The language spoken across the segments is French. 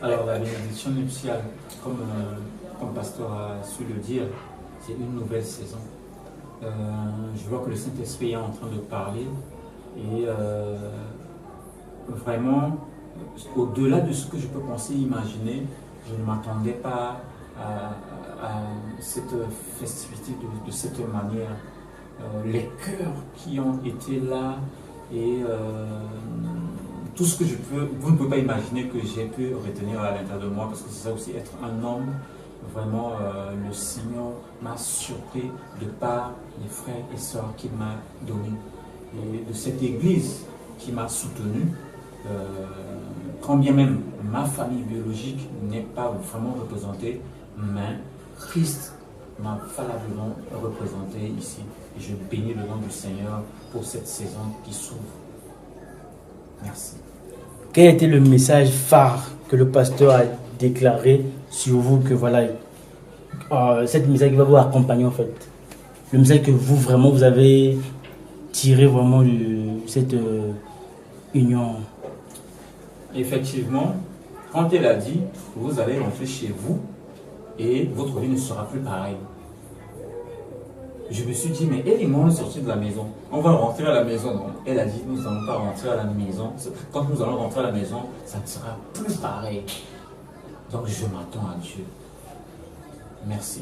Alors, la bénédiction nuptiale, comme Pasteur a su le dire, c'est une nouvelle saison. Je vois que le Saint-Esprit est en train de parler et vraiment, au-delà de ce que je peux penser, imaginer, je ne m'attendais pas à cette festivité de cette manière. Les cœurs qui ont été là et tout ce que vous ne pouvez pas imaginer que j'ai pu retenir à l'intérieur de moi, parce que c'est ça aussi, être un homme. Vraiment, le Seigneur m'a surpris de par les frères et sœurs qu'il m'a donnés et de cette église qui m'a soutenu. Quand bien même ma famille biologique n'est pas vraiment représentée, mais Christ m'a valablement représenté ici. Et je bénis le nom du Seigneur pour cette saison qui s'ouvre. Merci. Quel était le message phare que le pasteur a déclaré sur vous, que voilà, cette message qui va vous accompagner en fait? Le message que vous avez tiré vraiment de cette union. Effectivement, quand elle a dit, vous allez rentrer chez vous et votre vie ne sera plus pareille. Je me suis dit, mais elle et moi, on est sortis de la maison. On va rentrer à la maison. Non. Elle a dit, nous n'allons pas rentrer à la maison. Quand nous allons rentrer à la maison, ça ne sera plus pareil. Donc je m'attends à Dieu. Merci.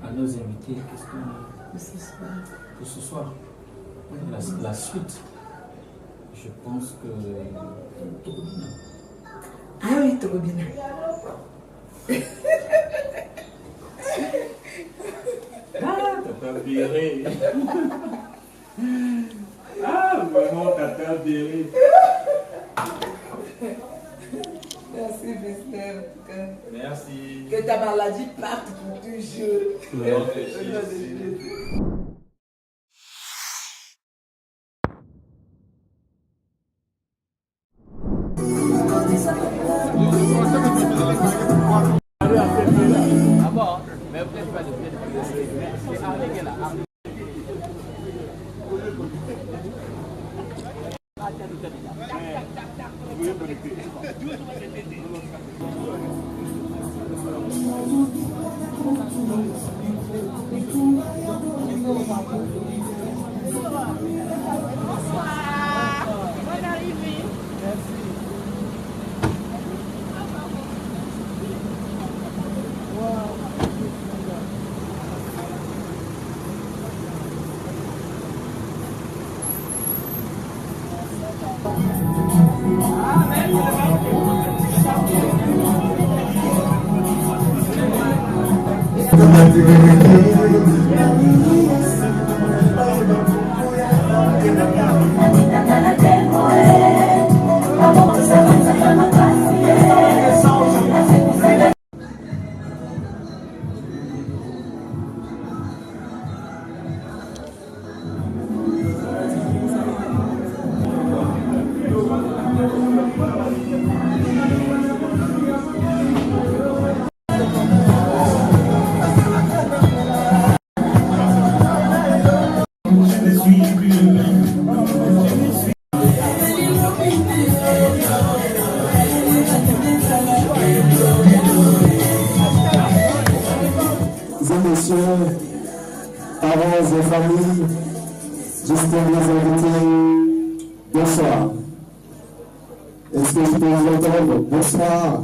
À nos invités, qu'est-ce qu'on a pour ce soir? La suite. Je pense que Torobina. Ah oui, Torobina. Tata Béré. Ah, vraiment, Tata Béré. Merci, Bester, en tout cas. Merci. Que ta maladie parte pour toujours. parents et familles, j'espère les invités. Bonsoir. Est-ce que je peux vous entendre? Bonsoir.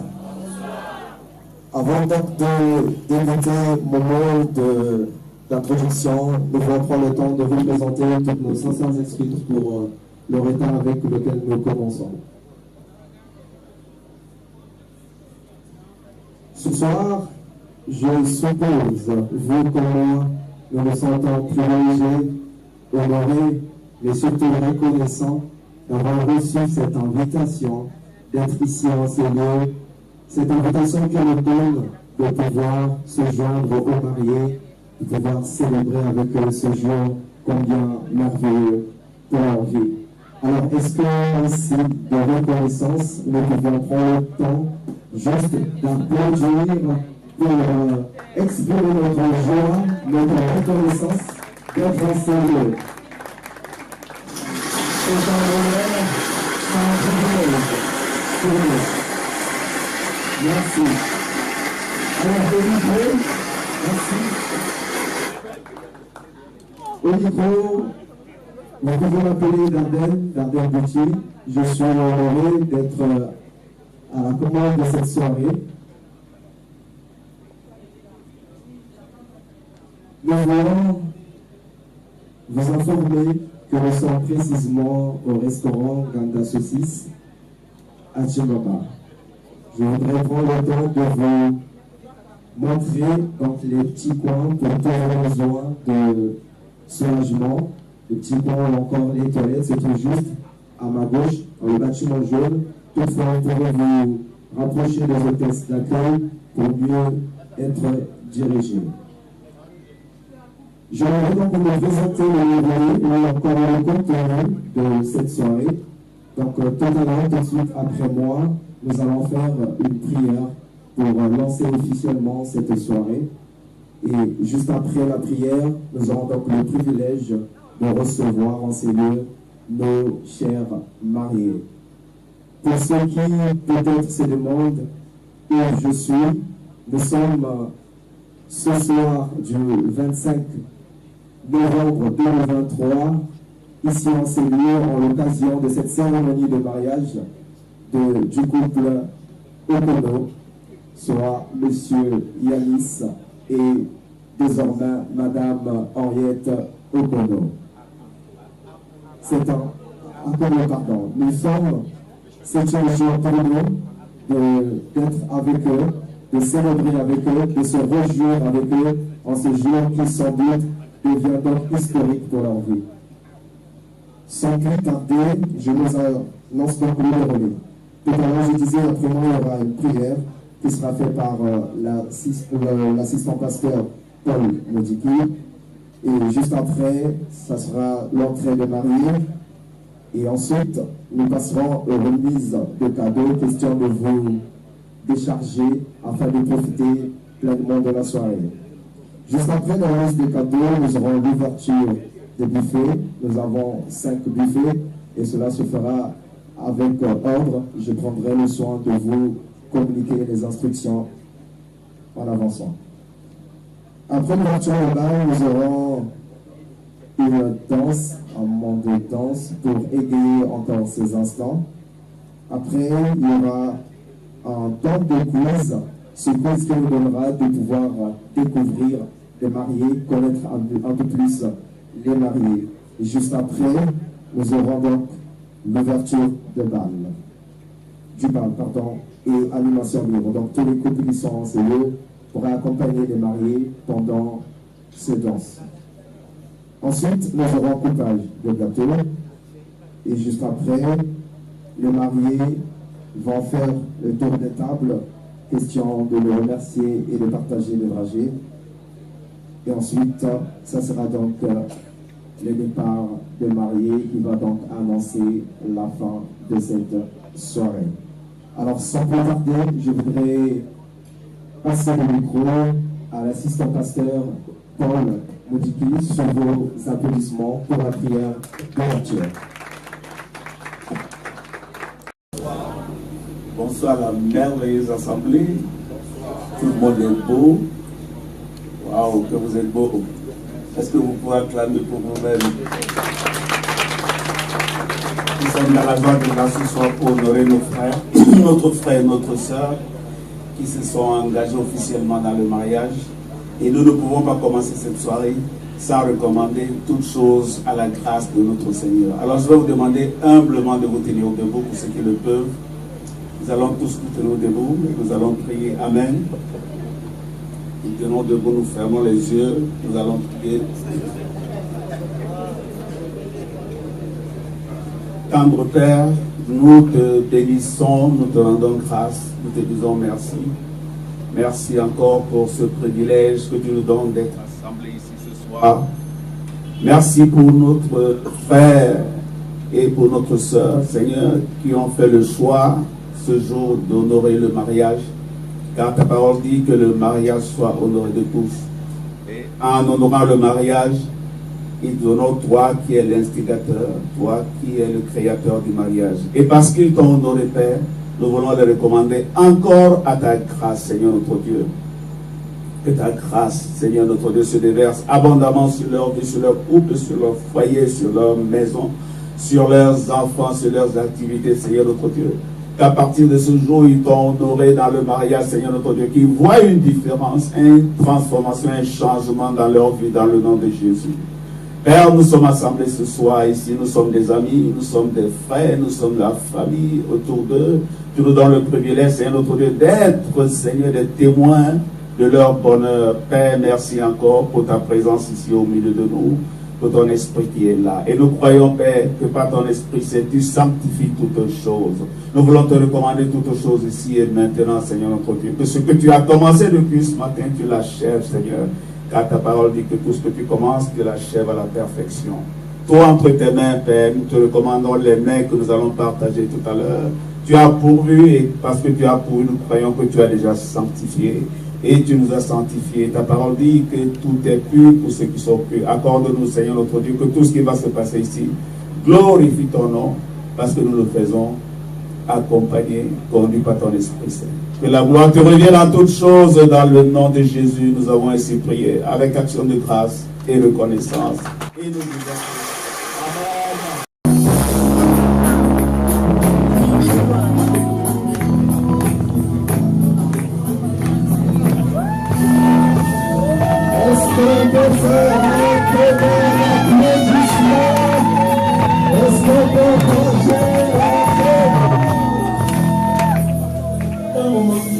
Avant donc d'éviter mon mot d'introduction, nous allons prendre le temps de vous présenter toutes nos sincères excuses pour le retard avec lequel nous commençons. Ce soir, je suppose, vous comme moi, nous nous sentons privilégiés, honorés, mais surtout reconnaissants d'avoir reçu cette invitation, d'être ici en ces lieux, cette invitation qui nous donne de pouvoir se joindre aux mariés, de pouvoir célébrer avec eux ce jour combien merveilleux pour leur vie. Alors, est-ce que, ici, de reconnaissance, nous pouvons prendre le temps juste d'applaudir pour exprimer notre joie, notre reconnaissance d'être en ces lieux. C'est un honneur, c'est un privilège pour nous. Merci. Alors, au micro, merci. Au micro, vous pouvez m'appeler Dardenne Gauthier. Je suis honoré d'être à la commande de cette soirée. Nous voulons vous informer que nous sommes précisément au restaurant Ganda Saucisse à Tchimaba. Je voudrais prendre le temps de vous montrer donc les petits coins pour tous vos besoins de soulagement. Les petits coins ou encore les toilettes, c'est tout juste à ma gauche, dans le bâtiment jaune. Toutefois, vous pouvez vous rapprocher des hôtesses d'accueil pour mieux être dirigé. J'aimerais donc vous présenter le livret ou encore le contenu de cette soirée. Donc, tout à l'heure, tout de suite après moi, nous allons faire une prière pour lancer officiellement cette soirée. Et juste après la prière, nous aurons donc le privilège de recevoir en ces lieux nos chers mariés. Pour ceux qui peut-être se demandent où je suis, nous sommes ce soir du 25 novembre 2023, ici en ces lieux, en l'occasion de cette cérémonie de mariage du couple Okono, soit M. Yanis et désormais Mme Henriette Okono. C'est un pardon. Nous sommes, c'est une joie pour nous d'être avec eux, de célébrer avec eux, de se réjouir avec eux en ce jour qui sans doute devient donc historique pour leur vie. Sans plus tarder, je vous annonce donc le déroulé. Tout à l'heure, je disais, après moi, il y aura une prière qui sera faite par l'assistant pasteur Paul Modiki. Et juste après, ça sera l'entrée des mariés. Et ensuite, nous passerons aux remises de cadeaux, question de vous décharger afin de profiter pleinement de la soirée. Juste après la remise des cadeaux, nous aurons l'ouverture des buffets. Nous avons 5 buffets et cela se fera avec ordre. Je prendrai le soin de vous communiquer les instructions en avançant. Après l'ouverture au bal, nous aurons une danse, un moment de danse pour égayer encore ces instants. Après, il y aura un temps de quiz. Ce quiz qui nous donnera de pouvoir découvrir les mariés, connaître un peu plus les mariés. Et juste après, nous aurons donc l'ouverture du bal, et animation libre. Donc tous les couples qui sont en ces lieux pourraient accompagner les mariés pendant ces danses. Ensuite, nous aurons coupage de gâteau. Et juste après, les mariés vont faire le tour des tables, question de les remercier et de partager les dragées. Et ensuite, ça sera donc le départ des mariés qui va donc annoncer la fin de cette soirée. Alors, sans plus tarder, je voudrais passer le micro à l'assistant pasteur Paul Modiki sur vos applaudissements pour la prière d'ouverture. Bonsoir à la merveilleuse assemblée. Tout le monde est beau. Waouh, que vous êtes beau. Est-ce que vous pouvez acclamer pour vous-même? Nous sommes dans la joie de la ce soir pour honorer nos frères, notre frère et notre soeur qui se sont engagés officiellement dans le mariage. Et nous ne pouvons pas commencer cette soirée sans recommander toutes choses à la grâce de notre Seigneur. Alors je vais vous demander humblement de vous tenir debout pour ceux qui le peuvent. Nous allons tous nous tenir debout et nous allons prier Amen. Nous tenons debout, nous fermons les yeux, nous allons prier. Tendre Père, nous te bénissons, nous te rendons grâce, nous te disons merci. Merci encore pour ce privilège que tu nous donnes d'être assemblés ici ce soir. Merci pour notre frère et pour notre sœur, Seigneur, qui ont fait le choix ce jour d'honorer le mariage. Car ta parole dit que le mariage soit honoré de tous. Et en honorant le mariage, Ils t'honorent, toi qui es l'instigateur, toi qui es le créateur du mariage. Et parce qu'ils t'ont honoré, Père, nous voulons les recommander encore à ta grâce, Seigneur notre Dieu. Que ta grâce, Seigneur notre Dieu, se déverse abondamment sur leur vie, sur leur couple, sur leur foyer, sur leur maison, sur leurs enfants, sur leurs activités, Seigneur notre Dieu. Qu'à partir de ce jour, ils t'ont honoré dans le mariage, Seigneur notre Dieu, qu'ils voient une différence, une transformation, un changement dans leur vie, dans le nom de Jésus. Père, nous sommes assemblés ce soir ici, nous sommes des amis, nous sommes des frères, nous sommes la famille autour d'eux. Tu nous donnes le privilège, Seigneur notre Dieu, d'être, Seigneur, des témoins de leur bonheur. Père, merci encore pour ta présence ici au milieu de nous, pour ton esprit qui est là. Et nous croyons, Père, que par ton esprit, tu sanctifies toutes choses. Nous voulons te recommander toutes choses ici et maintenant, Seigneur notre Dieu. Que ce que tu as commencé depuis ce matin, tu l'achèves, Seigneur. Car ta parole dit que tout ce que tu commences, tu l'achèves à la perfection. Toi, entre tes mains, Père, nous te recommandons les mains que nous allons partager tout à l'heure. Tu as pourvu, et parce que tu as pourvu, nous croyons que tu as déjà sanctifié. Et tu nous as sanctifiés. Ta parole dit que tout est pur pour ceux qui sont purs. Accorde-nous, Seigneur notre Dieu, que tout ce qui va se passer ici glorifie ton nom, parce que nous le faisons accompagné, conduit par ton Esprit Saint. Que la gloire te revienne en toutes choses dans le nom de Jésus. Nous avons ainsi prié avec action de grâce et reconnaissance. Et nous disons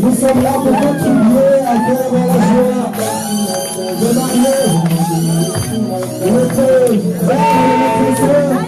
nous sommes là pour contribuer à faire la joie de marier, notre frère et notre sœur.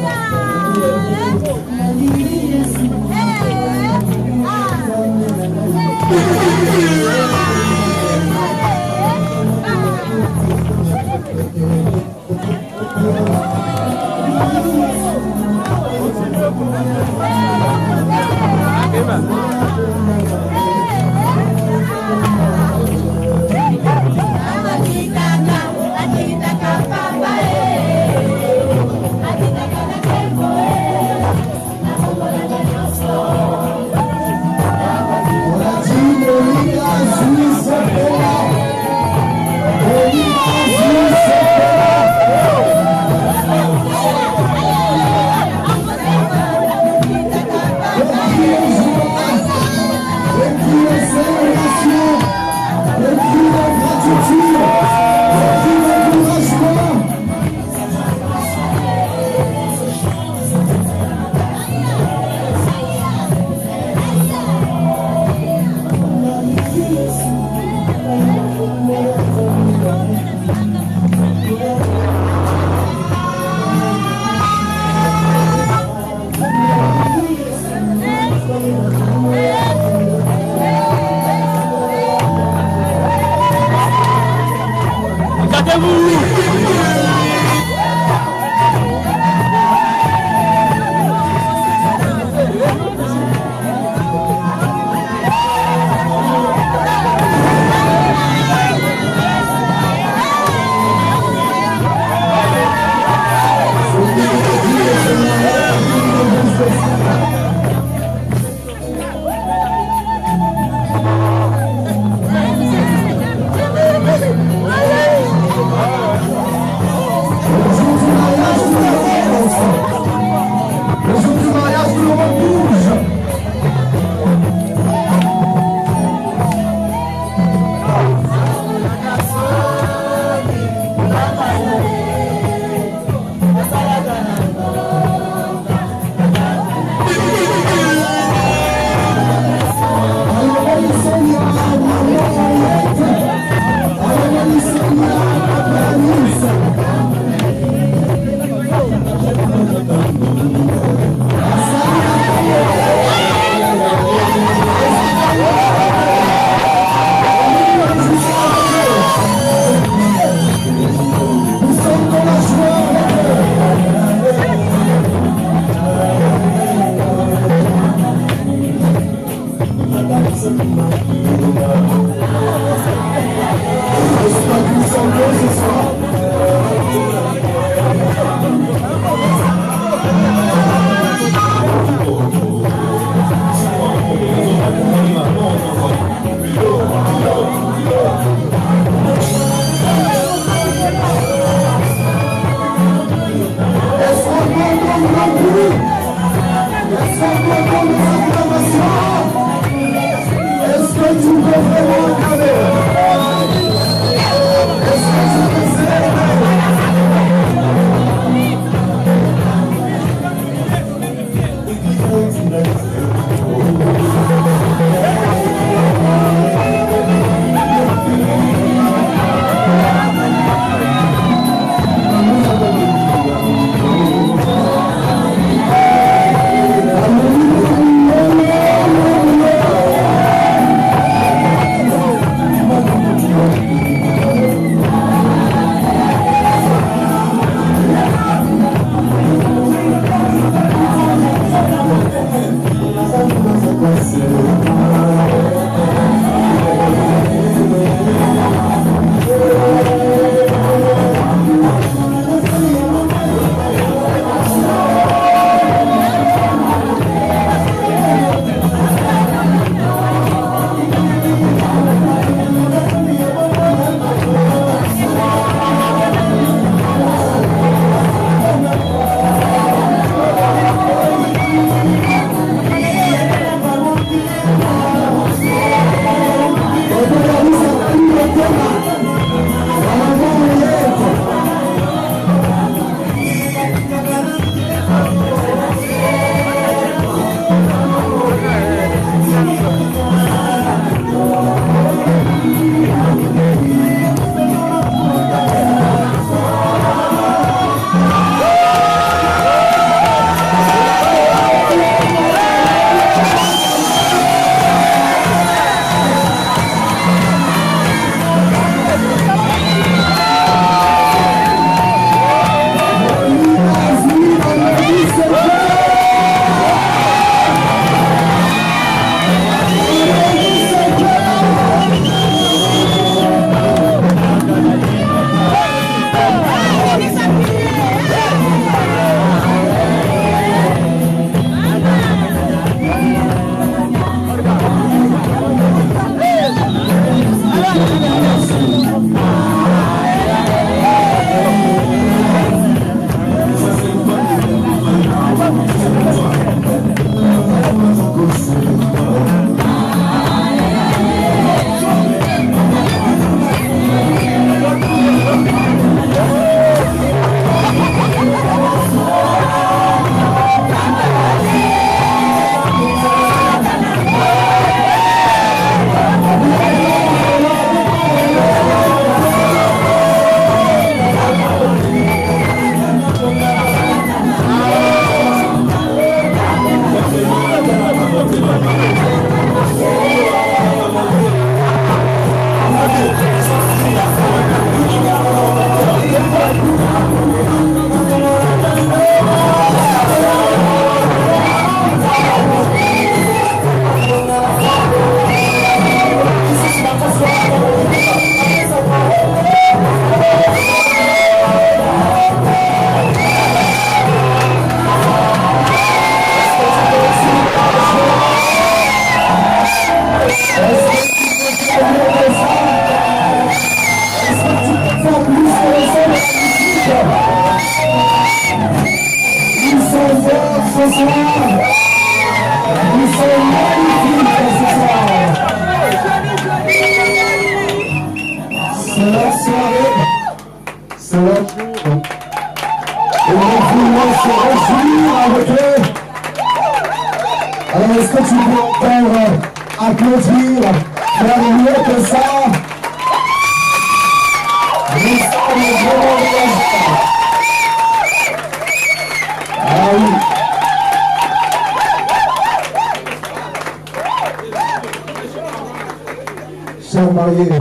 Chers mariés,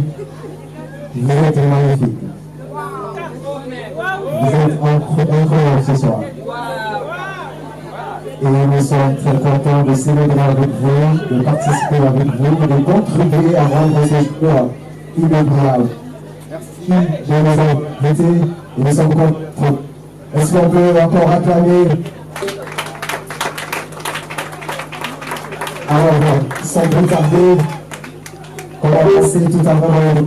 vous êtes magnifiques. Vous êtes incroyables ce soir. Et nous sommes très contents de célébrer avec vous, de participer avec vous, de contribuer à rendre ce jour inébranlable. Merci de nous inviter et nous sommes contents. Est-ce qu'on peut encore acclamer? Alors, sans plus tarder, on va passer tout à l'heure.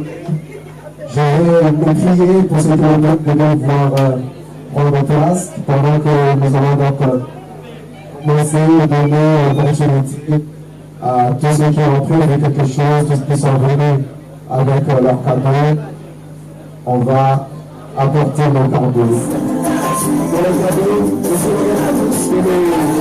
Je vais vous prier pour ceux qui ont de pouvoir prendre place pendant que nous allons donc commencer à donner l'opportunité tous ceux qui ont prévu quelque chose, tous ceux qui sont venus avec leurs cadeaux, on va apporter nos cadeaux. Pour les cadeaux, je vous remercie à tous de les rapprocher.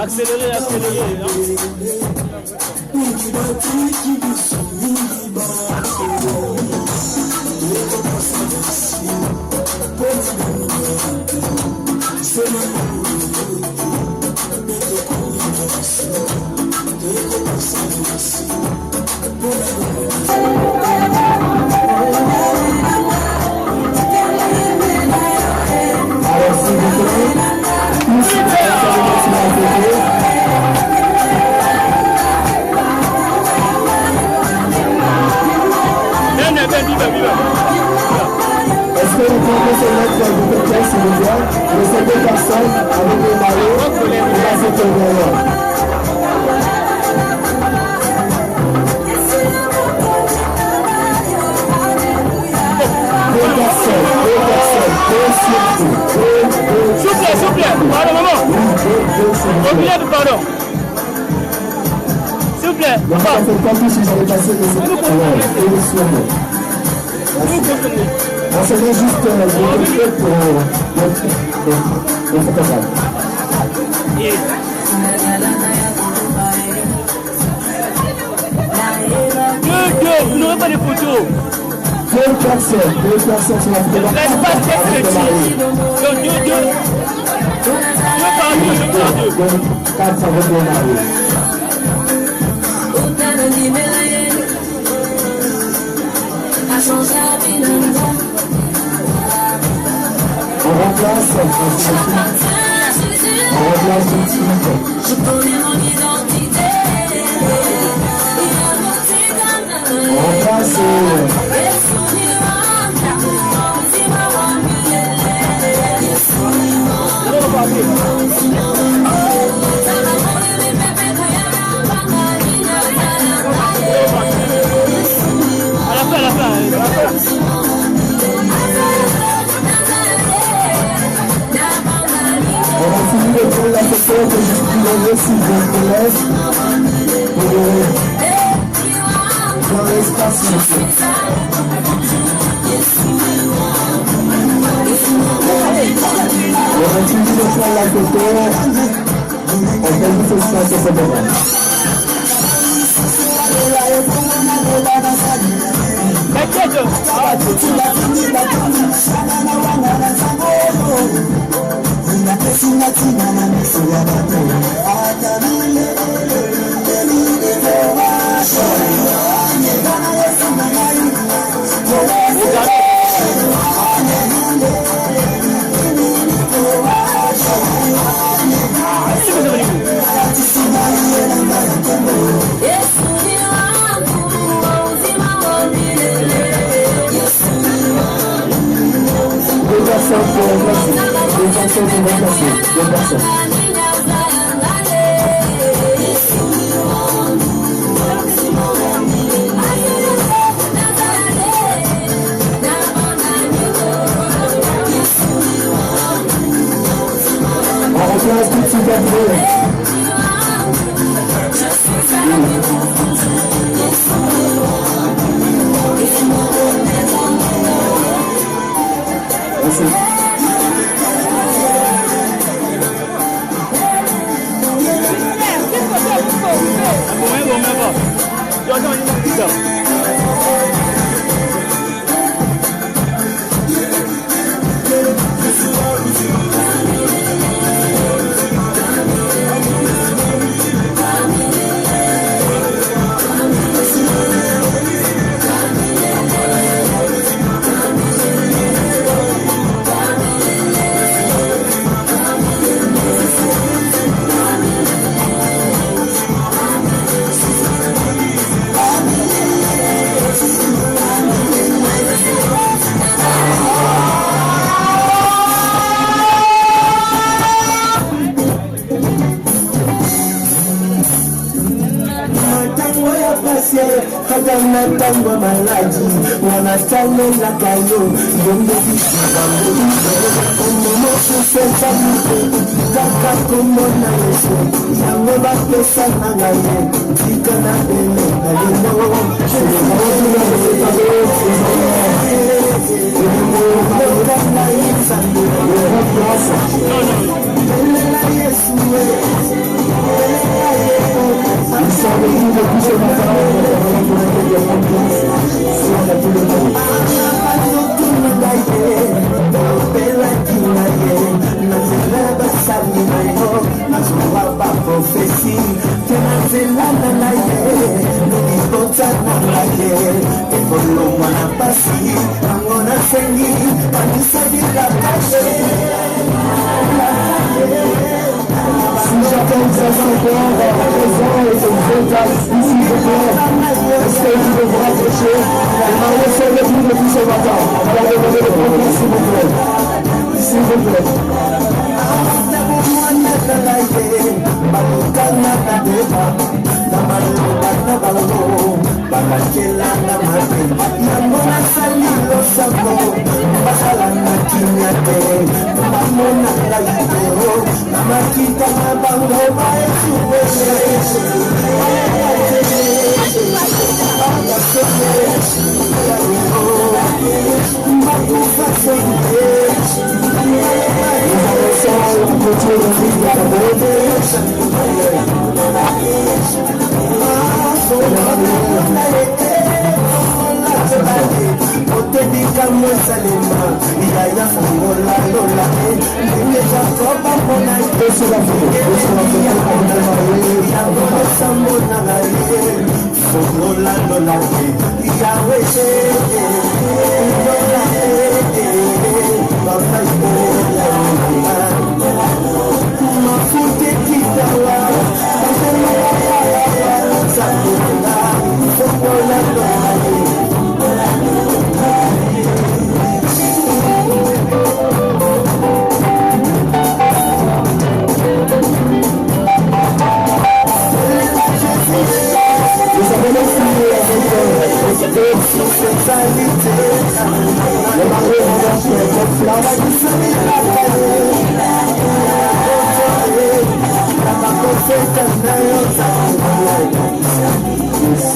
Accélérez, accélérez. Hein? personnes avec le maillot et là c'est un derrière. S'il vous plaît, pardon, maman. Oubliez de pardon. S'il vous plaît. Donc, ça fait comme si j'avais passé les élections. On se met juste le pour le photographe. Vous n'aurez pas de photos. Deux personnes sur la photographe. L'espace est petit. Donc, deux par deux. Donc, 4 avec le mari. On remplace une suite. On remplace à la fin. on a fini de prendre la photo que je suis si je te laisse dans l'espace. On a fini de prendre la photo, on fait juste espace au photographe. Tango malaji, wanastane la kayo, yombe bishika mbili, omomo kusesa mute, kaka kumona yeso, yango bakesa na gaye, tika na bele, ayemo, shemo na bele, yemo na yisande, yemo plasa, bele la yesu, bele la yesu, isabe yungo kusema Si j'appelle ça encore, présent et de contact, ici je plaît, est-ce que tu veux vous rapprocher? Et Marie, c'est le plus ce matin. On va demander le concours, s'il vous plaît. S'il vous plaît.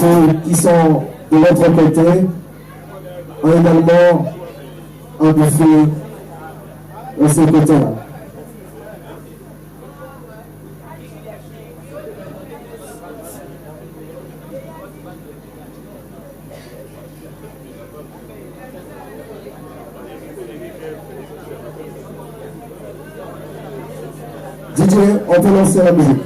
Ceux qui sont de l'autre côté ont également un buffet de ce côté-là. DJ, on peut lancer la musique.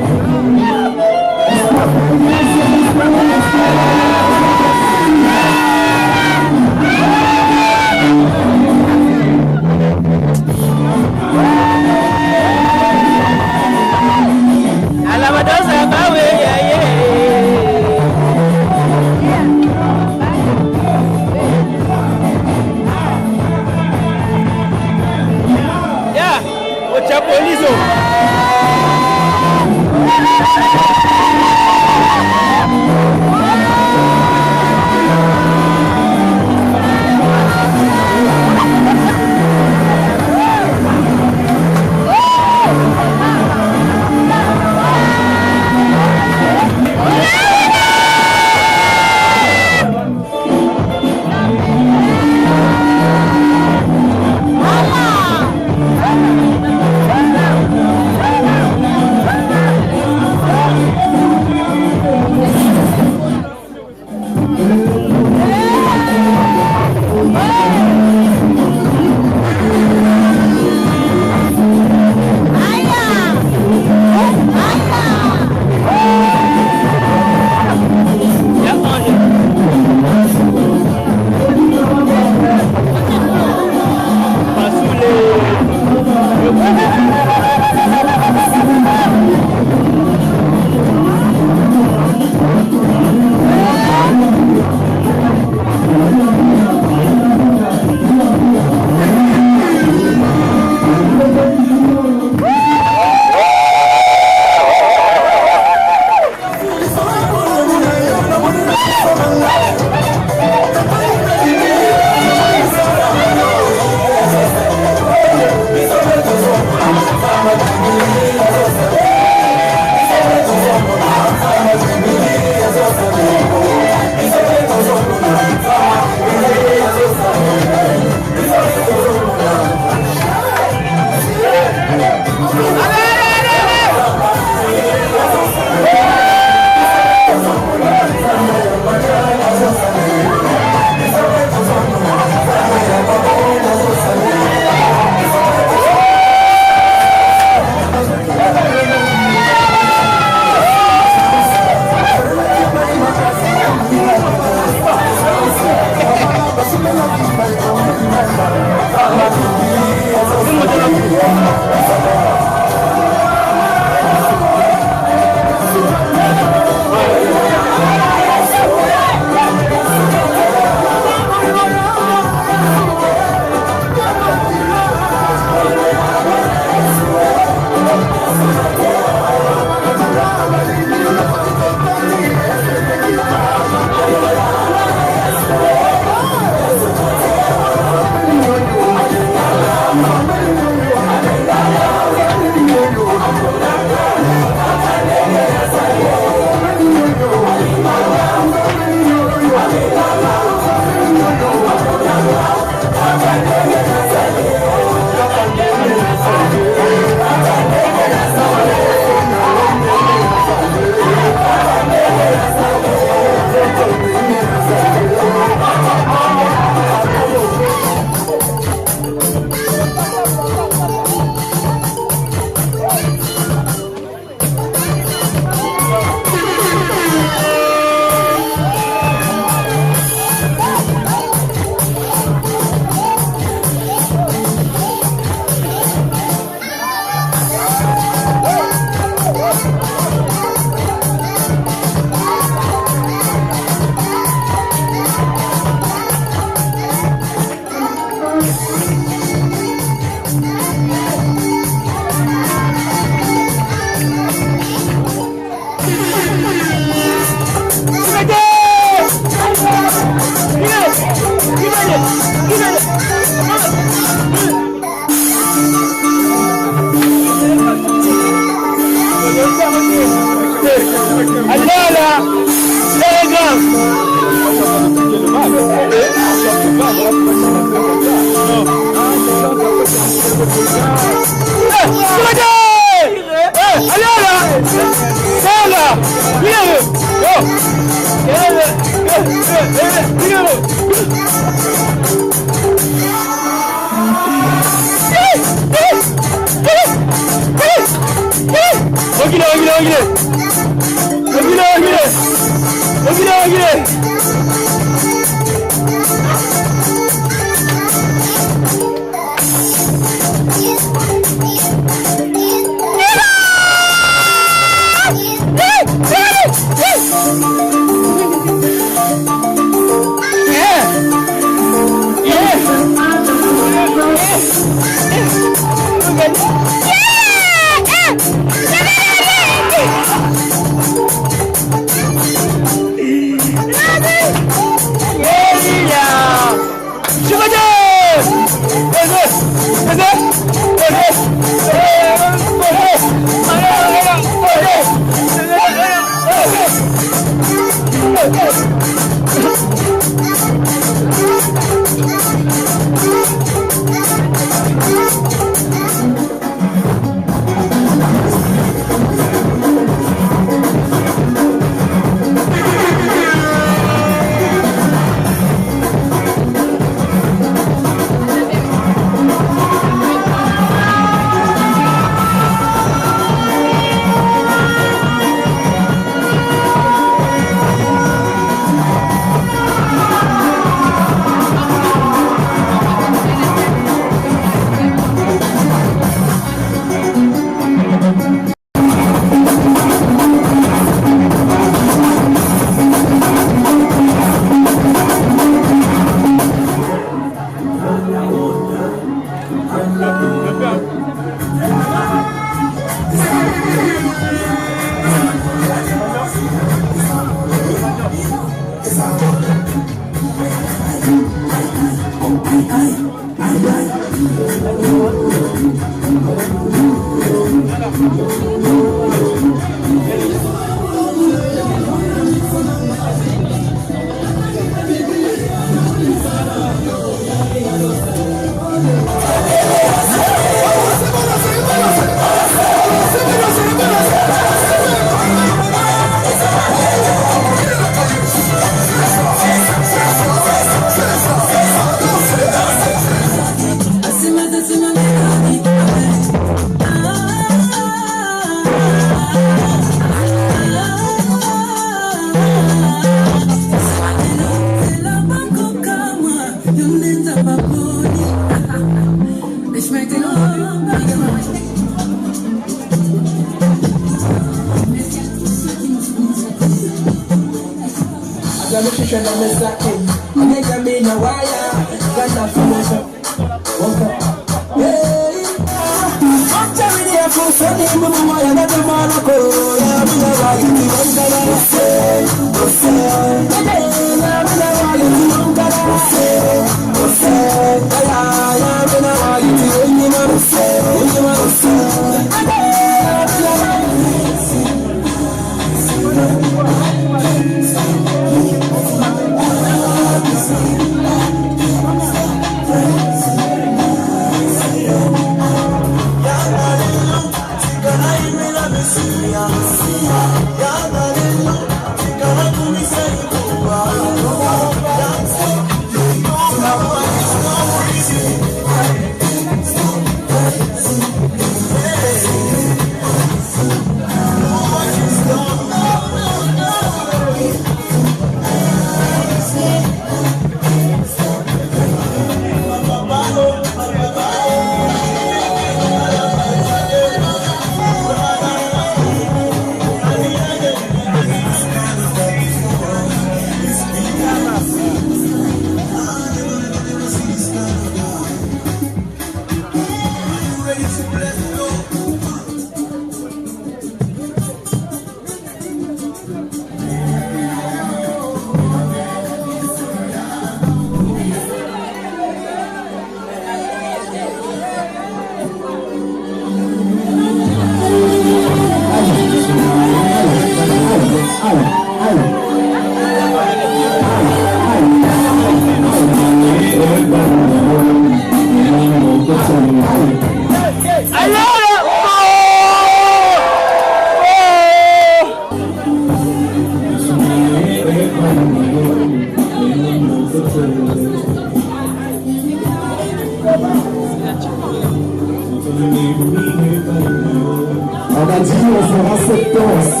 On a dit on fera cette danse.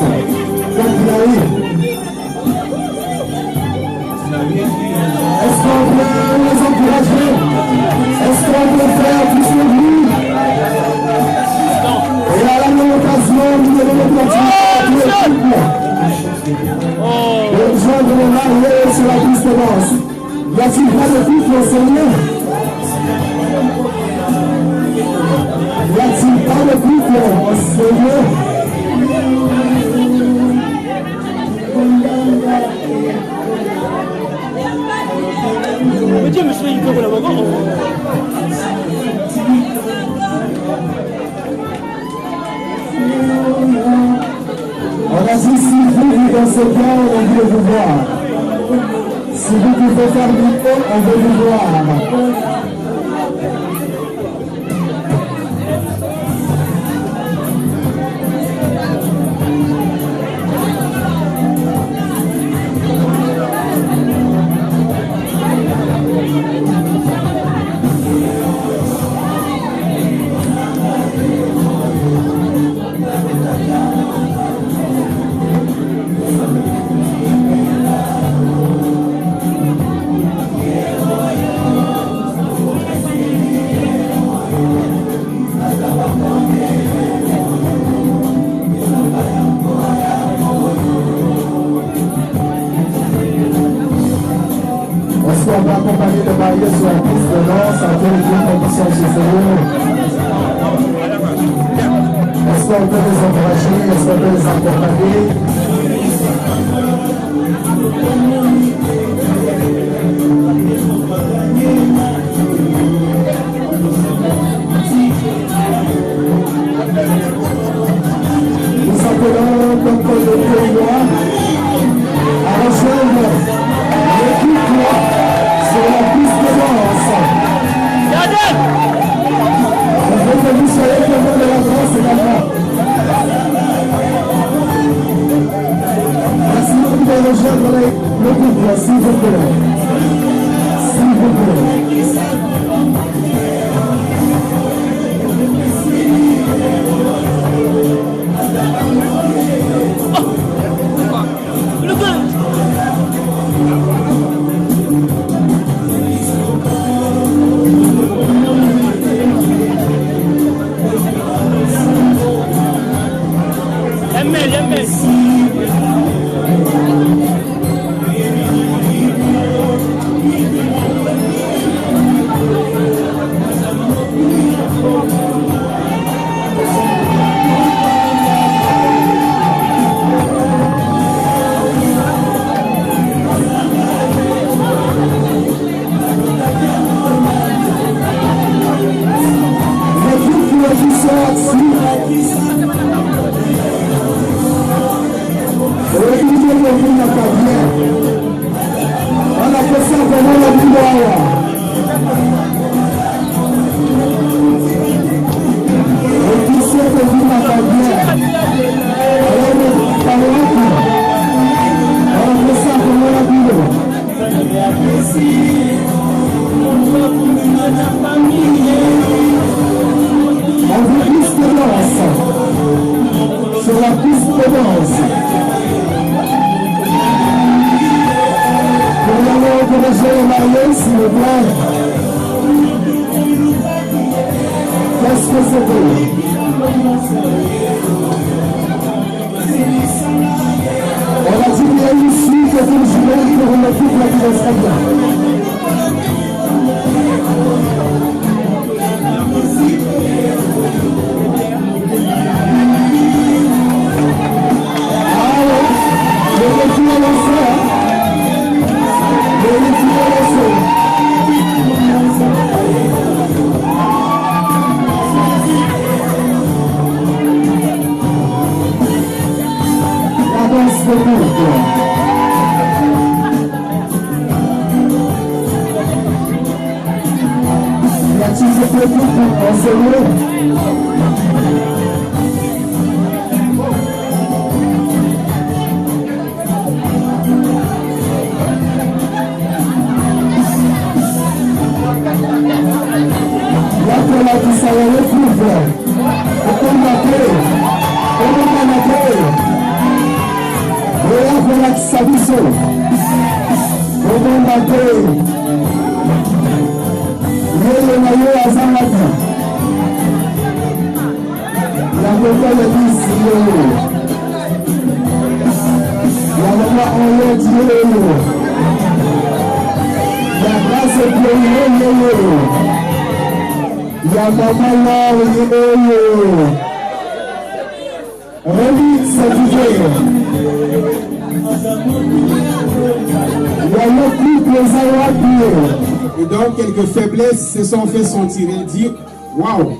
Quand il arrive. Est-ce qu'on peut les encourager? Est-ce qu'on peut faire tous les bruits? Et à la même occasion, vous devez le continuer à tout le rejoindre les mariés sur la piste de danse. Y a-t-il pas de couple au Seigneur? Y a-t-il pas de couple au Seigneur? On a dit si vous dansez bien, on veut vous voir. Si vous pouvez faire du haut, on veut vous voir. On va accompagner le marié sur la piste de danse en quelle condition chez eux. Est-ce qu'on peut les encourager? Est-ce qu'on peut les accompagner? Et donc quelques faiblesses se sont fait sentir. Elle dit waouh,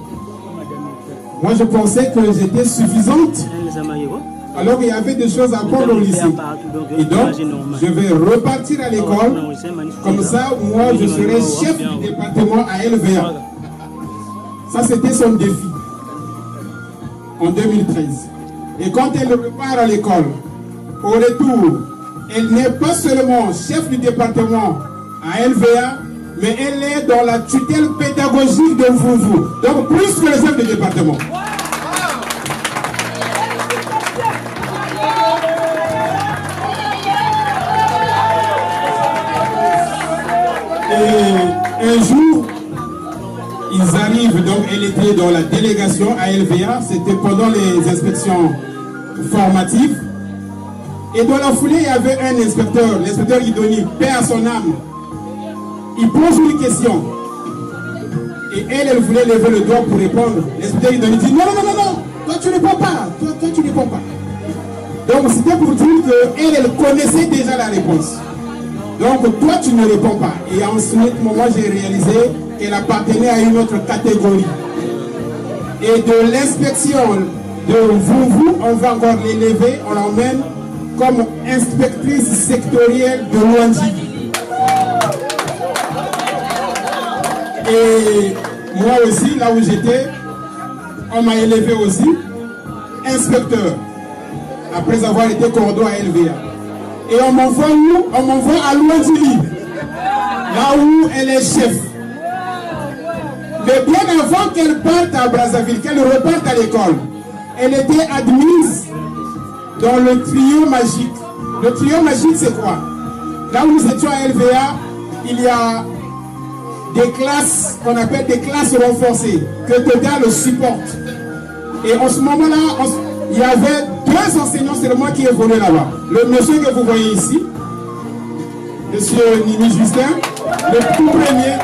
moi je pensais que j'étais suffisante alors qu'il y avait des choses à apprendre au lycée. Et donc je vais repartir à l'école, comme ça moi je serai chef du département à LVA. Ça c'était son défi en 2013. Et quand elle repart à l'école, au retour, elle n'est pas seulement chef du département à LVA, mais elle est dans la tutelle pédagogique de Vouvou. Donc plus que le chef du département. Et un jour, ils arrivent, donc elle était dans la délégation à LVA, c'était pendant les inspections formatives. Et dans la foulée, il y avait un inspecteur, l'inspecteur Idoni, paix à son âme. Il pose une question. Et elle voulait lever le doigt pour répondre. L'inspecteur Idoni dit non, non, non, non, toi tu ne réponds pas, toi tu ne réponds pas. Donc c'était pour dire qu'elle connaissait déjà la réponse. Donc toi tu ne réponds pas. Et ensuite, moi j'ai réalisé qu'elle appartenait à une autre catégorie. Et de l'inspection de Vouvou, on va encore l'élever, on l'emmène comme inspectrice sectorielle de l'ONG. Et moi aussi, là où j'étais, on m'a élevé aussi inspecteur, après avoir été cordon à LVA. Et on m'envoie où? On m'envoie à l'ONG, là où elle est chef. Mais bien avant qu'elle parte à Brazzaville, qu'elle reparte à l'école, elle était admise dans le trio magique. Le trio magique, c'est quoi? Là où nous étions à LVA, il y a des classes qu'on appelle des classes renforcées, que Total le supporte. Et en ce moment-là, il y avait 2 enseignants seulement qui évoluaient là-bas. Le monsieur que vous voyez ici, monsieur Nini Justin, le tout premier.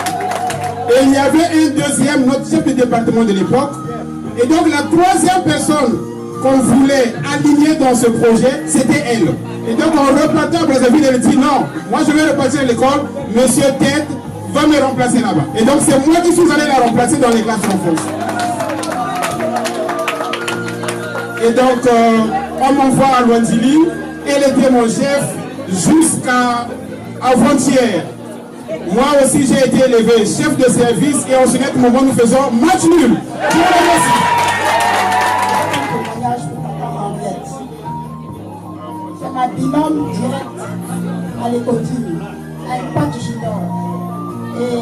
Et il y avait un deuxième, notre chef de département de l'époque. Et donc la 3e personne qu'on voulait aligner dans ce projet, c'était elle. Et donc en repartant à Brazzaville, elle dit non, moi je vais repartir à l'école, monsieur Ted va me remplacer là-bas. Et donc c'est moi qui suis allé la remplacer dans les classes renforcées. Et donc on m'envoie à Luandili, elle était mon chef jusqu'à avant-hier. Moi aussi j'ai été élevé chef de service et en ce moment nous faisons match nul. C'est ma binôme direct à l'écotine, à Impact Junior. Et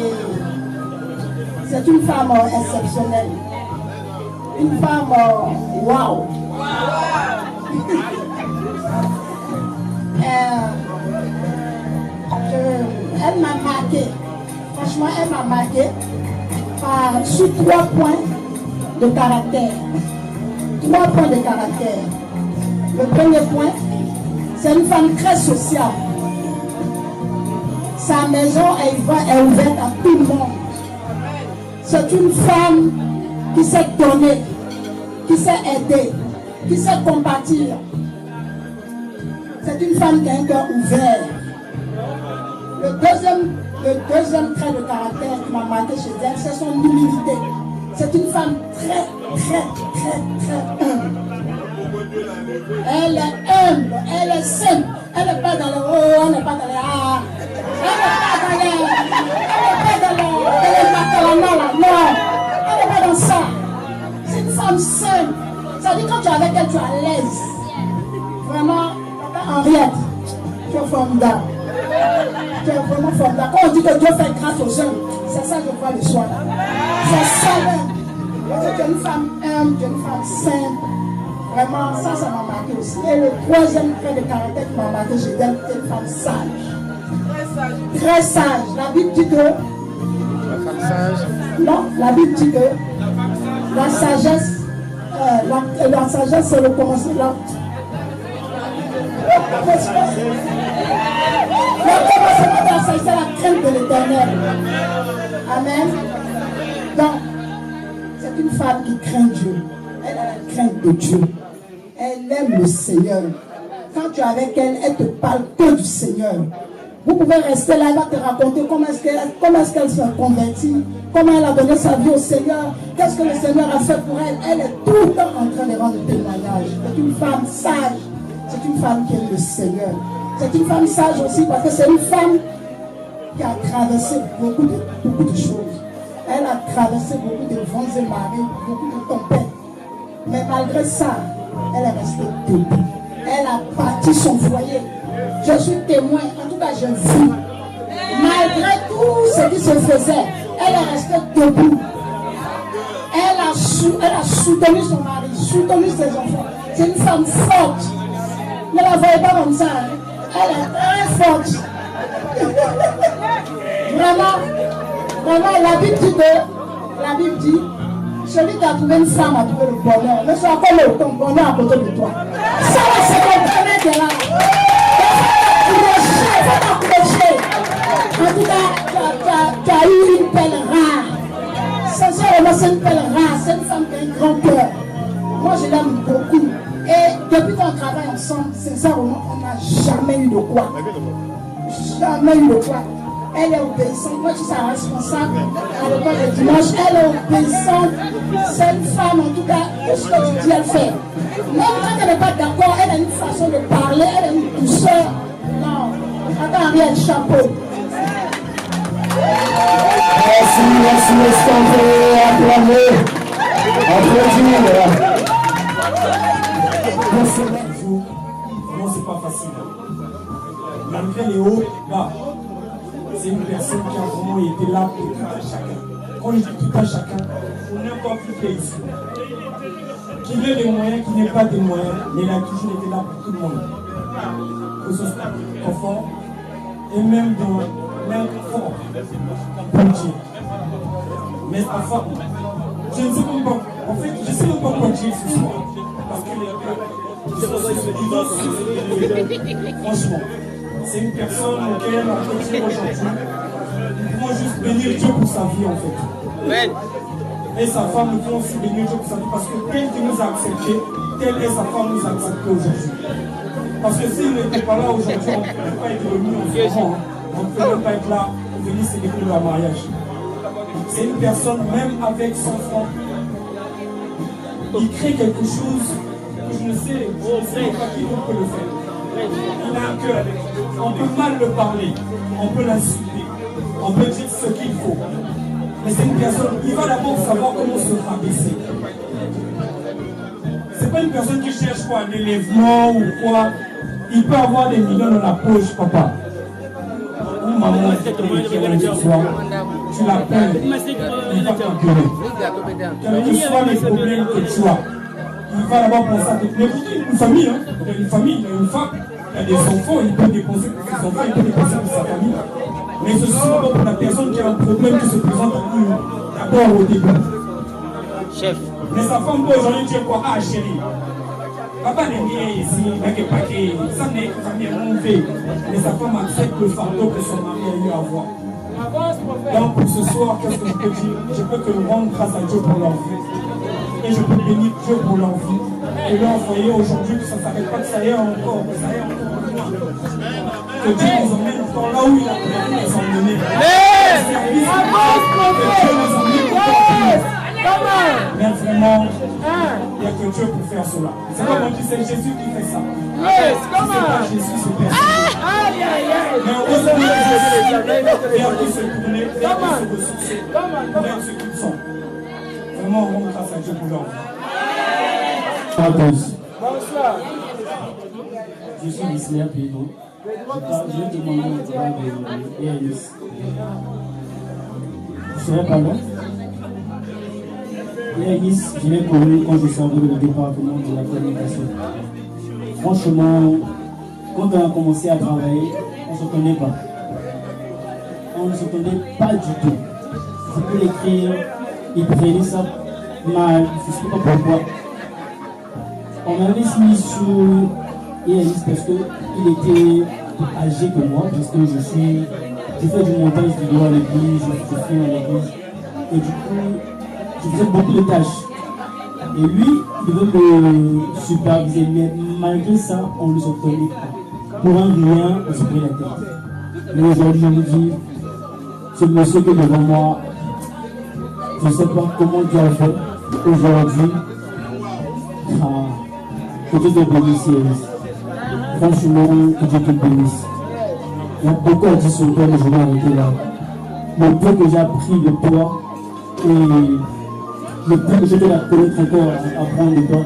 c'est une femme exceptionnelle. Une femme waouh. Elle m'a marqué. Franchement, elle m'a marqué sur 3 points de caractère. 3 points de caractère. Le premier point, c'est une femme très sociale. Sa maison est ouverte à tout le monde. C'est une femme qui sait donner, qui sait aider, qui sait compatir. C'est une femme qui a un cœur ouvert. Le deuxième trait de caractère qui m'a marqué chez elle, c'est son humilité. C'est une femme très humble. Elle est humble, elle est simple. Elle n'est pas dans le haut, elle n'est pas dans les ah. Elle n'est pas dans les macarons là, non. Elle n'est pas dans ça. C'est une femme simple. Ça veut dire quand tu es avec elle, tu es à l'aise. Vraiment, Henriette, tu es formidable. Tu es vraiment formidable. Quand on dit que Dieu fait grâce aux jeunes, c'est ça que je vois le soir. C'est ça même. Tu es une femme humble, tu es une femme simple. Vraiment, ça m'a marqué aussi. Et le 3e trait de caractère qui m'a marqué chez elle, c'est une femme sage. Très sage. La Bible dit que... La femme sage? Non, la Bible dit que la sagesse, c'est le commencement. Le commencement de la sagesse, c'est la crainte de l'Éternel. Amen. Donc, c'est une femme qui craint Dieu. Elle a la crainte de Dieu. Elle aime le Seigneur. Quand tu es avec elle, elle te parle que du Seigneur. Vous pouvez rester là, elle va te raconter comment est-ce qu'elle s'est convertie, comment elle a donné sa vie au Seigneur, qu'est-ce que le Seigneur a fait pour elle. Elle est tout le temps en train de rendre témoignage. C'est une femme sage. C'est une femme qui aime le Seigneur. C'est une femme sage aussi parce que c'est une femme qui a traversé beaucoup de choses. Elle a traversé beaucoup de vents et marées, beaucoup de tempêtes. Mais malgré ça, elle est restée debout. Elle a bâti son foyer. Je suis témoin, en tout cas je vis. Malgré tout ce qui se faisait, elle est restée debout. Elle a soutenu son mari, soutenu ses enfants. C'est une femme forte. Ne la voyez pas comme ça. Elle est très forte. Vraiment, la Bible dit, celui qui a trouvé une femme a trouvé le bonheur. Mais c'est encore ton bonheur à côté de toi. Ça va, c'est ton bonheur qui est là. Il faut t'approcher. En tout cas, tu as eu une pelle rare. Sincèrement, c'est une pelle rare. C'est une femme qui a un grand cœur. Moi, je l'aime beaucoup. Et depuis qu'on travaille ensemble, sincèrement, on n'a jamais eu de quoi. Jamais eu de quoi. Elle est obéissante. Moi, je suis sa responsable à l'école de dimanche. Elle est obéissante. C'est une femme, en tout cas, tout ce que tu dis, elle fait. Même quand elle n'est pas d'accord, elle a une façon de parler, elle a une douceur. Non. Attends, Ariel, chapeau. Merci, acclamez. Vraiment, c'est pas facile. Malgré les hauts et bas, c'est une personne qui a vraiment été là pour chacun. quand je dis tout à chacun, pour n'importe qui est ici. Qu'il ait des moyens, qu'il n'ait pas des moyens, mais il a toujours été là pour tout le monde. Que ce soit confort, et même dans l'inconfort, on peut dire. Mais sa femme, je ne sais même pas, en fait, je ne sais même pas quoi dire ce soir. Parce que franchement, c'est une personne auquel on peut dire aujourd'hui, nous pouvons juste bénir Dieu pour sa vie en fait. Et sa femme, nous pouvons aussi bénir Dieu pour sa vie parce que tel qu'il nous a accepté, telle est sa femme nous a accepté aujourd'hui. Parce que s'il n'était pas là aujourd'hui, on ne pouvait pas être venu en ce moment. On ne pouvait pas être là pour venir célébrer leur mariage. C'est une personne, même avec son enfant, il crée quelque chose que je ne sais pas qui peut le faire. Il a un cœur. On peut mal le parler, on peut l'insulter, on peut dire ce qu'il faut. Mais c'est une personne, il va d'abord savoir comment se rabaisser. C'est pas une personne qui cherche quoi, un élèvement ou quoi. Il peut avoir des millions dans la poche, papa. Ou maman, tu l'appelles, il va t'engueuler. Quels que soient les problèmes que tu as, il va d'abord penser à mais une famille, hein. Il y a une famille, il y a une femme, il y a des enfants, il peut dépenser pour ses enfants, il peut dépenser pour sa famille. Mais ce sont pour la personne qui a un problème qui se présente à lui, d'abord au début. Chef. Mais sa femme peut aujourd'hui dire quoi? Ah chérie, papa n'est bien ici, il n'a que paquet, ça n'est pas fait. Mais sa femme accepte le fardeau que son mari a eu à avoir. Donc pour ce soir, qu'est-ce que je peux dire? Je peux que rendre grâce à Dieu pour leur vie. Et je peux bénir Dieu pour leur vie. Et leur foyer aujourd'hui, que ça ne s'arrête pas, que ça y est encore, que ça y est encore loin. Que Dieu nous emmène encore là où il a prévu nous emmener. Que Dieu nous emmène encore. Mais vraiment, il n'y a que Dieu pour faire cela. C'est comme on dit, c'est Jésus qui fait ça. C'est pas Jésus, c'est personne. Mais heureusement, Jésus vient de se tourner, vient de se ressourcer, vers ce qu'ils sont. Vraiment, on rend grâce à Dieu pour leur vie. Bonsoir. Je suis Gisler Pédro. Je vais demander le travail de Eris. Je ne serai pas là. Eris, je l'ai connu quand je servais dans le département de la communication. Franchement, quand on a commencé à travailler, on ne se connaît pas. On ne se connaît pas du tout. Je peux l'écrire, il prenait ça mal, je ne sais pas pourquoi. On m'avait mis sur Eris parce qu'il était âgé que moi, parce que je fais du montage vidéo à l'église, je filme à l'église. Et du coup, je faisais beaucoup de tâches. Et lui, il devait me superviser, mais malgré ça, on ne se connaît pas. Pour un rien, on se prenait la tête. Mais aujourd'hui, je me dis, ce monsieur qui est devant moi, je ne sais pas comment Dieu a fait aujourd'hui. Que Dieu te bénisse, Eris. Franchement, que Dieu te bénisse. Il y a beaucoup à dire sur toi, mais je vais arrêter là. Le peu que j'ai appris de toi, et le peu que je vais la connaître encore, apprendre de toi,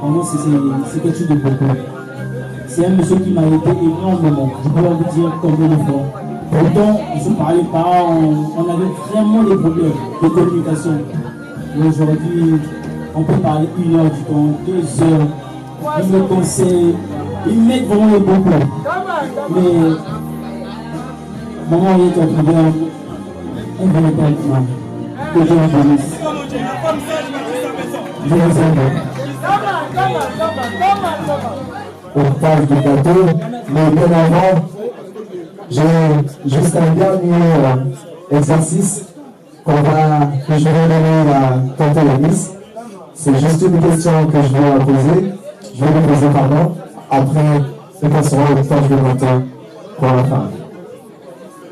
vraiment, c'est quelque chose de beaucoup. C'est un monsieur qui m'a aidé énormément. Je peux vous dire combien de fois. Pourtant, on ne se parlait pas, on avait vraiment des problèmes de communication. Et aujourd'hui, on peut parler 1 heure du temps, 2 heures. Il me conseille, il m'aide vraiment le bon plan. Mais, maman, il est en problème, elle ne va pas être mal. Que Dieu vous bénisse. Je vous aime. On parle du gâteau, mais bien avant, j'ai juste un dernier exercice que je vais donner à tante Eris. C'est juste une question que je vais poser. Je vais lui poser pardon. Après, ce sera le temps de matin pour la femme.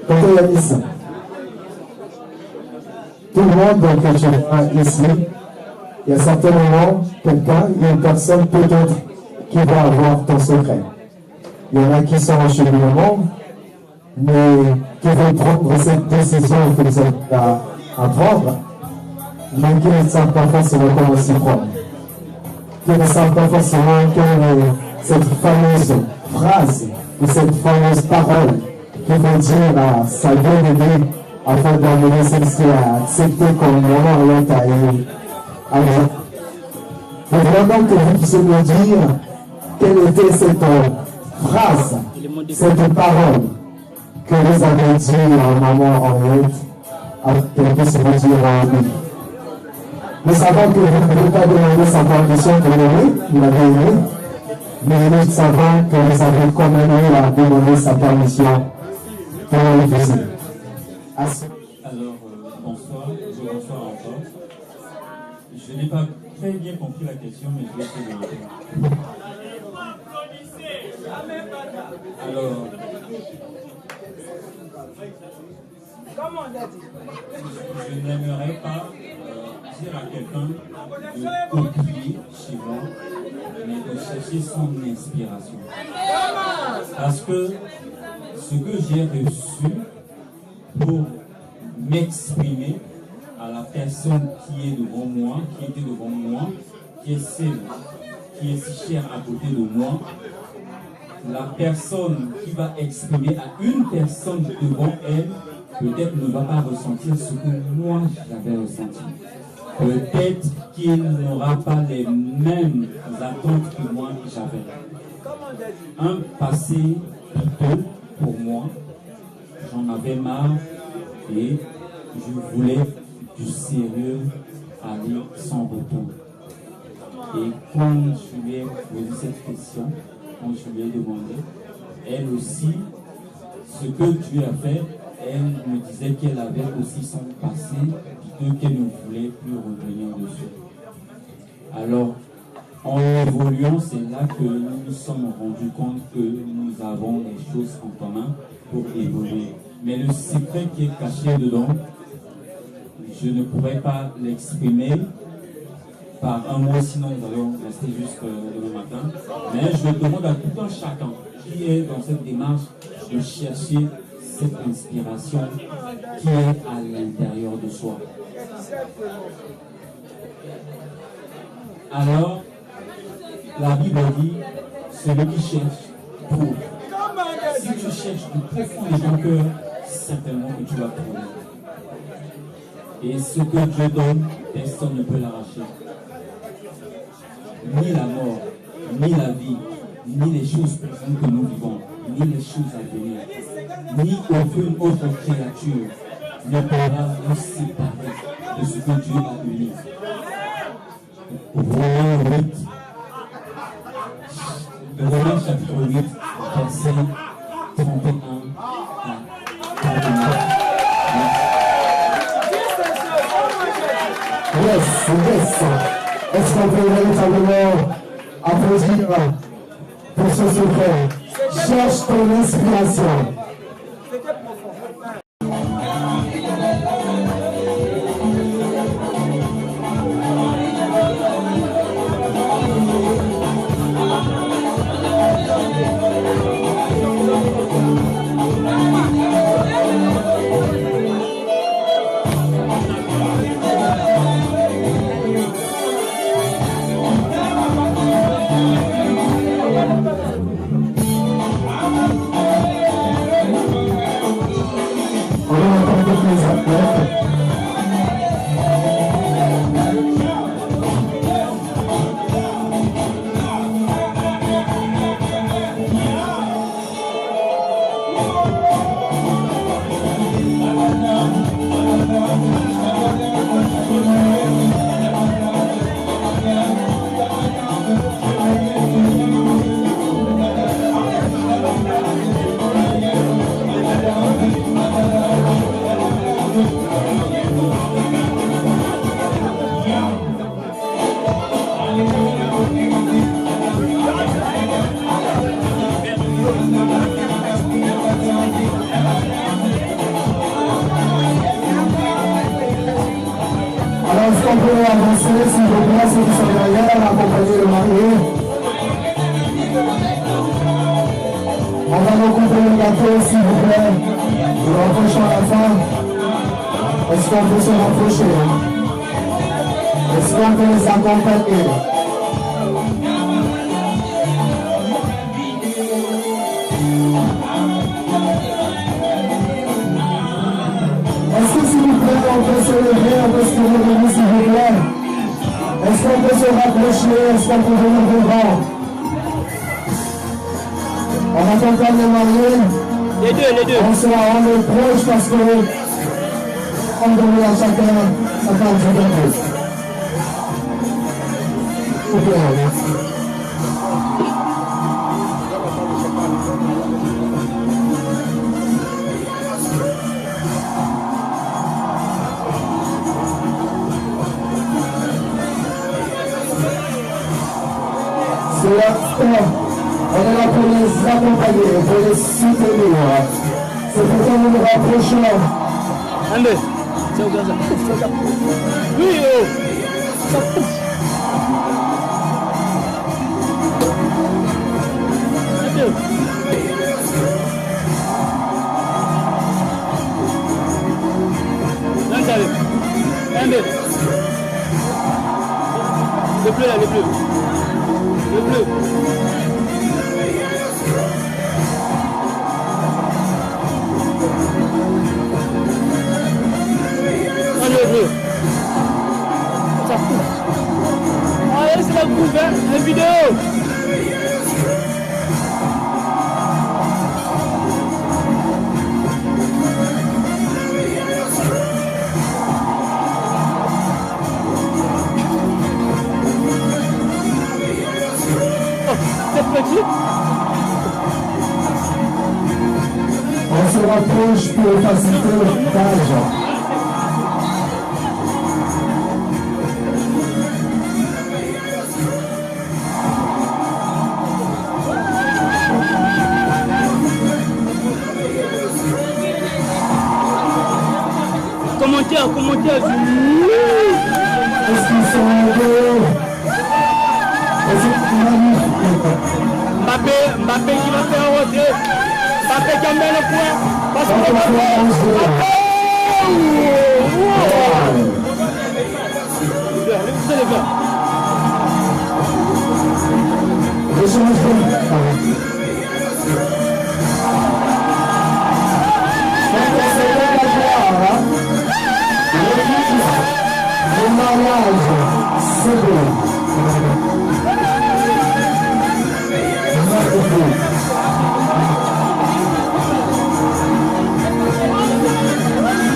Tante Eris, tout le monde que je vois ici, il y a certainement quelqu'un, il y a une personne peut-être qui va avoir ton secret. Il y en a qui sont en cheminement, mais qui vont prendre cette décision que vous êtes à prendre, mais qui ne savent pas forcément comment s'y prendre. Qui ne savent pas forcément quelle est cette fameuse phrase ou cette fameuse parole qui vont dire à sa bien-aimée afin d'amener celle-ci à accepter comme mon orientation. Alors, je voudrais donc que vous puissiez me dire quelle était cette phrase, cette parole que vous avez dit à maman Henriette, afin qu'elle puisse vous dire oui. Nous savons que vous ne pouvez pas demander sa permission de l'aimer, vous l'avez aimé, mais nous savons que vous avez quand même eu à demander sa permission pour l'épouser. Alors, bonsoir, bonsoir encore. Je n'ai pas très bien compris la question, mais je vais essayer de répondre. Alors, je n'aimerais pas dire à quelqu'un de copier chez moi, mais de chercher son inspiration. Parce que ce que j'ai reçu pour m'exprimer à la personne qui est devant moi, qui était devant moi, qui est celle qui est si chère à côté de moi, la personne qui va exprimer à une personne devant elle, peut-être ne va pas ressentir ce que moi j'avais ressenti. Peut-être qu'il n'aura pas les mêmes attentes que moi j'avais. Un passé piteux pour moi, j'en avais marre et je voulais du sérieux aller sans retour. Et quand je lui ai posé cette question, quand je lui ai demandé, elle aussi, ce que Dieu a fait, elle me disait qu'elle avait aussi son passé, piteux, qu'elle ne voulait plus revenir dessus. Alors, en évoluant, c'est là que nous nous sommes rendus compte que nous avons des choses en commun pour évoluer. Mais le secret qui est caché dedans, je ne pourrais pas l'exprimer par un mot, sinon nous allons rester jusqu'au demain matin. Mais je demande à tout un chacun qui est dans cette démarche de chercher cette inspiration qui est à l'intérieur de soi. Alors, la Bible dit, celui qui cherche trouve. Si tu cherches du profond de ton cœur, certainement que tu vas trouver. Et ce que Dieu donne, personne ne peut l'arracher. Ni la mort, ni la vie, ni les choses présentes que nous vivons, ni les choses à venir, ni aucune autre créature ne pourra nous séparer de ce que Dieu a uni. Romains chapitre 8, verset 31 à 49. Yes. Est-ce qu'on peut véritablement applaudir pour ce secret? Cherche ton inspiration. Est-ce qu'on peut se lever, on peut se lever, s'il vous plaît? Est-ce qu'on peut se rapprocher? Est-ce qu'on peut venir devant? On accompagne les mariés. Les deux. On est proche parce que on donne à chacun sa part du gâteau. S'il vous plaît, merci. C'est l'instant. On est là pour les accompagner, pour les soutenir. C'est pourquoi nous nous rapprochons. Allez, c'est au gaz. Oui, oh. Allez. Le bleu là, le bleu. Le bleu. Le bleu. Ça pousse. Allez, c'est la coupe, hein, la vidéo. On se rapproche pour faciliter le montage. Commentaire. Est-ce qu'ils sont heureux? C'est magnifique. Mbappé qui va faire un retrait. Mbappé qui amène le point. Parce que le mariage, c'est bon.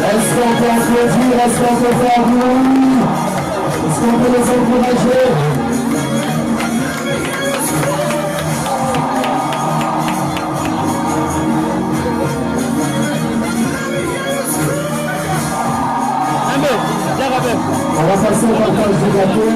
Est-ce qu'on peut applaudir? Est-ce qu'on peut faire bruit? Est-ce qu'on peut les encourager? On va passer au partage du gâteau.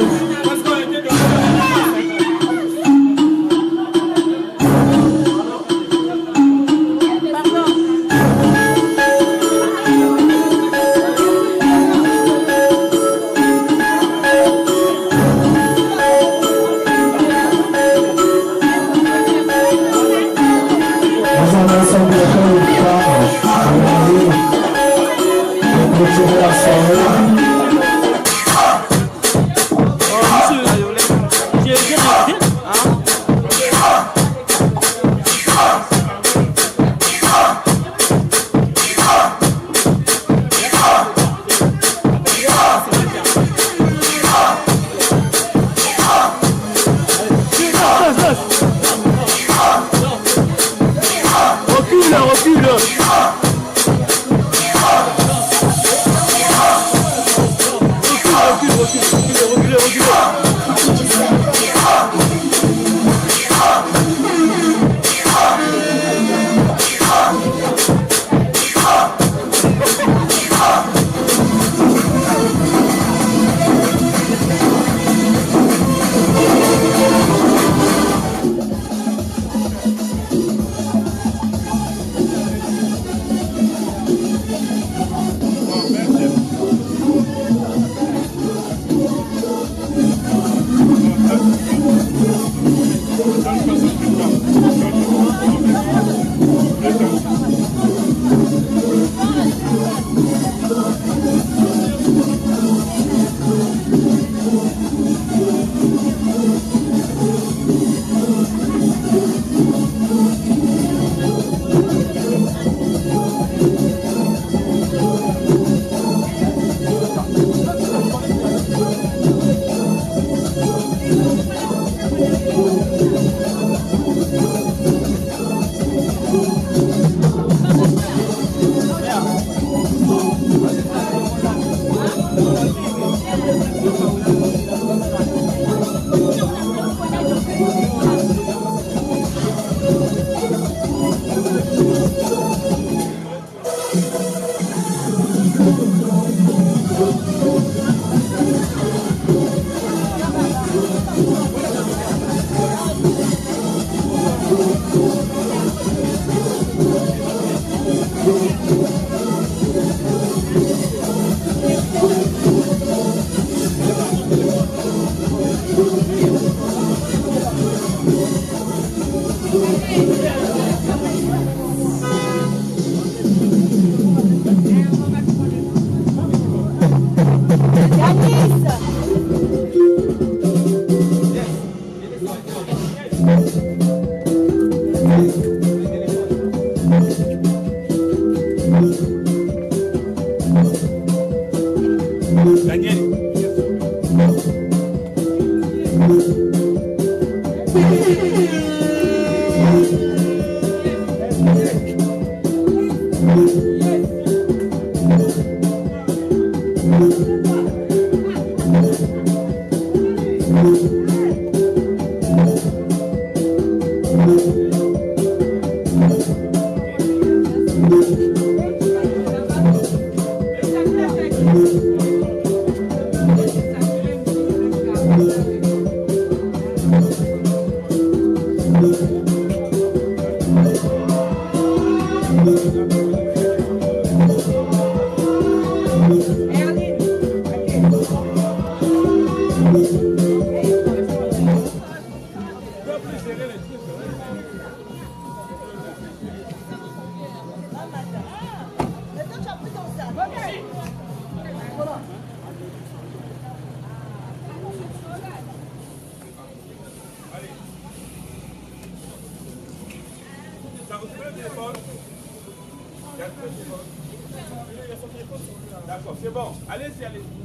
D'accord, c'est bon. Allez-y, allez-y.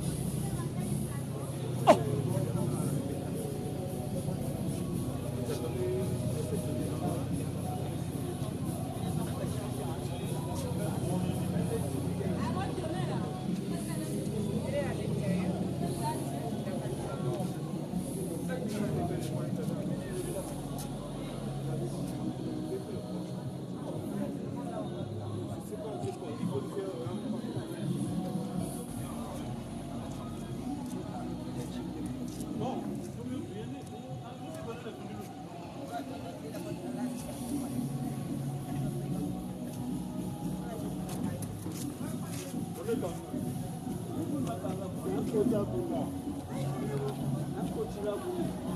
Thank you.